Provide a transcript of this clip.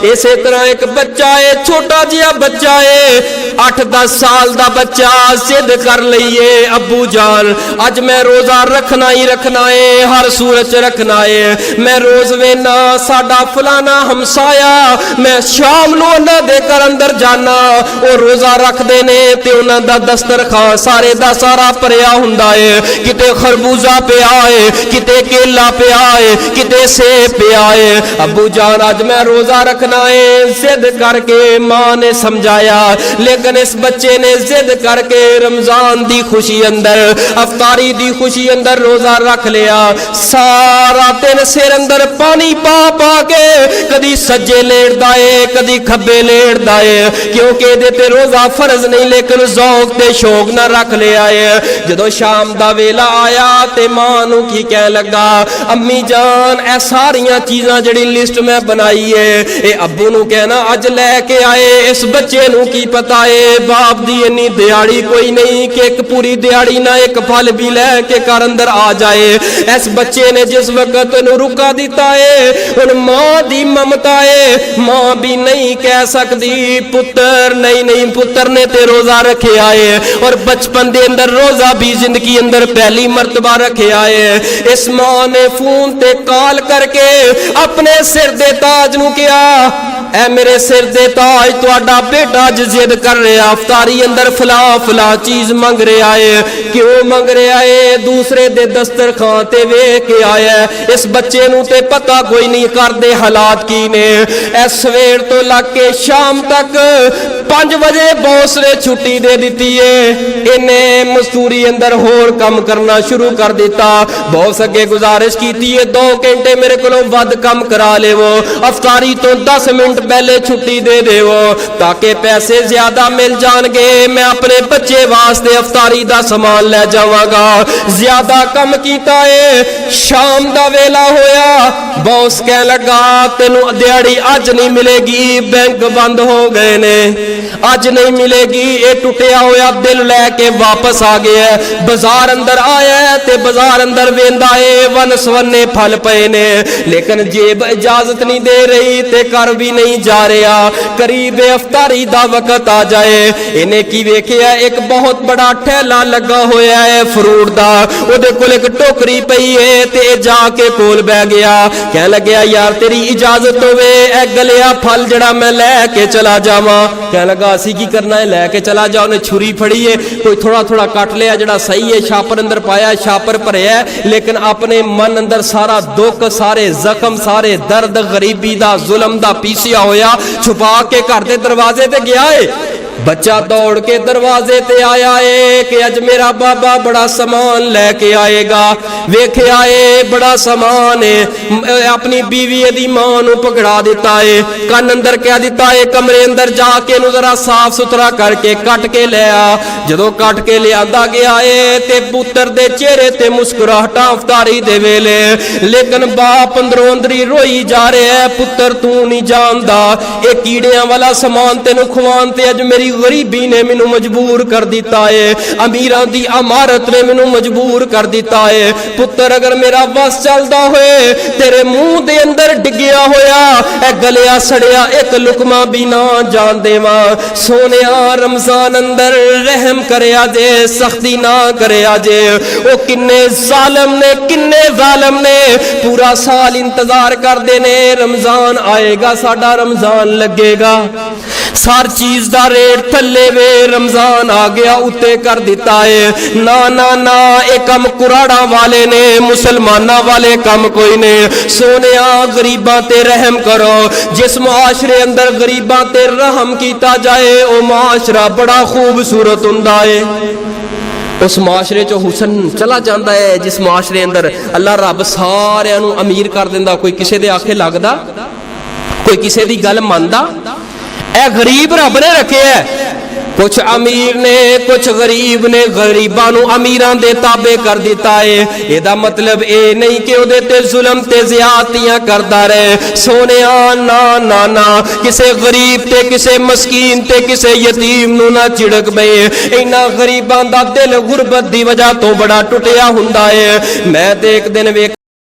इसे तरह एक बच्चा है, छोटा जिहा बच्चा है, 8-10 साल का बच्चा जिद कर लईए अबू जान अज मैं रोजा रखना ही रखना है, हर सूरत रखना है। मैं रोज वेना साडा फलाना हमसाया, मैं शाम नूं उन्हां दे घर अंदर जाना, वो रोजा रखते ने ते उन्हां दा दस्तरखान सारे दा सारा भरिया हुंदा है। किते खरबूजा पिया है, किते केला पिया है, किते सेब पिया है। अबू जान अज मैं रोजा रखना है, जिद करके मां ने समझाया, लेकिन इस बच्चे ने जिद करके रमजान दी खुशी अंदर, अफतारी दी खुशी अंदर रोजा रख लिया। सारा दिन सिर अंदर पानी पा पा के कदी सज्जे लेटदा है, कदी खब्बे लेटदा है, क्योंकि ये ते रोजा फर्ज नहीं, लेकिन जौक ते शौक ना रख लिया है। जदों शाम दा वेला आया ते मां नूं की कह लगा, अम्मी जान ए सारियां चीज़ां जिहड़ी लिस्ट मैं बनाई है, ये अब्बू नूं कहना अज लैके आए। इस बच्चे नूं की पता है बाप दी इन्नी दिहाड़ी कोई नहीं कि एक पूरी दिहाड़ी ना एक फल भी लैके घर अंदर आ जाए। इस बच्चे ने जिस वक्त रुका दिता है, उन मां दी ममता है, मां भी नहीं कह सकती पुत्र नहीं नहीं, पुत्र ने ते रोजा रखे आए और बचपन दे अंदर रोजा भी जिंदगी अंदर पहली मर्तबा रखे आए। इस मां ने फोन ते कॉल करके अपने सिर दे ताज नूं कहा, ऐ मेरे सिर दे ताज तुहाडा बेटा अज जिद कर रहा, अफतारी अंदर फला फला चीज मंग रहा है। क्यों मंग रहा है? दूसरे दे दस्तरखान ते वेख के आया। इस बच्चे नूं ते पता कोई नहीं घर दे हालात की ने। इस सवेर तो लग के शाम तक 5 बजे बॉस ने छुट्टी दे दी है, इन्हें मजदूरी अंदर होर काम करना शुरू कर दिता। बॉस अगे गुजारिश की है 2 घंटे मेरे को वध कम करा लेवो, अफतारी तो 10 मिनट पहले छुट्टी दे देवो ताकि पैसे ज्यादा मिल जाएंगे, मैं अपने बच्चे वास्ते अफतारी दा सामान ले जावांगा। ज्यादा कम कीता है, शाम दा वेला होया, बॉस कह लगा तेनू दिहाड़ी अज नहीं मिलेगी, बैंक बंद हो गए ने, अज नहीं मिलेगी। ये टुटिया होया दिल लैके वापस आ गया। बाजार अंदर आया है ते बाजार अंदर वेंदा है, वन सवन्ने फल पे ने, लेकिन जेब इजाजत नहीं दे रही ते कर भी नहीं जा रहा। करीब अफतारी दा वक्त आ जाए, इन्हें की वेखिया एक बहुत बड़ा ठेला लगा होया है फ्रूट दा, ओदे कोल एक टोकरी पई है ते जाके कोल बह गया। कह लग्या यार तेरी इजाजत होवे ए गलिया फल जड़ा मैं लैके चला जावा। कह लगा असी की करना है, लैके चला जाओ। उन्हें छुरी फड़ी है, कोई थोड़ा थोड़ा कट लिया जड़ा सही है, छापर अंदर पाया, छापर भरिया, लेकिन अपने मन अंदर सारा दुख, सारे जख्म, सारे दर्द, गरीबी दा, जुल्म दा पीसिया होया छुपा के घर दे दरवाजे ते गया है। बच्चा दौड़ के दरवाजे ते आया है कि अज मेरा बाबा बड़ा सामान लेके आएगा। वेखे आए बड़ा सामान है, अपनी बीवी दी मां नूं पकड़ा दिता है, कन अंदर कह दिता है कमरे अंदर जाके नूं जरा साफ सुथरा करके कट के ले आ। जदों कट के लियांदा गया है ते पुत्र दे चेहरे ते मुस्कुराहटा अफतारी दे वेले, लेकिन बाप अंदरों अंदरी रोई जा रहा है, पुत्र तू नहीं जानदा ये कीड़ियां वाला सामान तेनू खवान ते अज मेरी गरीबी ने मैनू मजबूर कर दिता है, अमीरां दी अमारत ने मैनू मजबूर कर दिता है। पुत्र अगर मेरा बस चलदा होए तेरे मुंह दे अंदर डिग्गिया होया ए गलिया सड़िया एक लुकमा भी ना जान देवा। सोनिया रमजान अंदर रहम करया जे, सख्ती ना करया जे। ओ किन्ने जालिम ने, किन्ने जालिम ने पूरा साल इंतजार करदे ने, रमजान आएगा साडा रमजान लगेगा, सार चीज दा रेट थले वे, रमजान आ गया उत्ते कर दिता है। ना ना ना ये कम कुराड़ा वाले ने, मुसलमाना वाले कम कोई ने। सोनिया गरीबां ते रहम करो, जिस मुआशरे अंदर गरीबां ते रहम कीता जाए वो मुआशरा बड़ा खूबसूरत हुंदा है। उस मुआशरे चो हुसन चला जाता है जिस मुआशरे अंदर अल्लाह रब सारियां नूं अमीर कर दिंदा, कोई किसी दे आखे लगदा, कोई किसी दी गल मनदा। ए गरीब रब ने रखे है, कुछ अमीर ने कुछ गरीब ने गरीबां नूं अमीरां दे ताबे कर दिता है। एदा मतलब ये नहीं कि उहदे ते जुल्म ते ज़ियादतियां करदा रहे। सोनिया ना ना ना, किसे गरीब ते किसे मस्कीन ते किसे यतीम नूं ना झिड़क पए। इन्हां गरीबां दा दिल गुरबत दी वजह तो बड़ा टुटिया हुंदा है। मैं ते एक दिन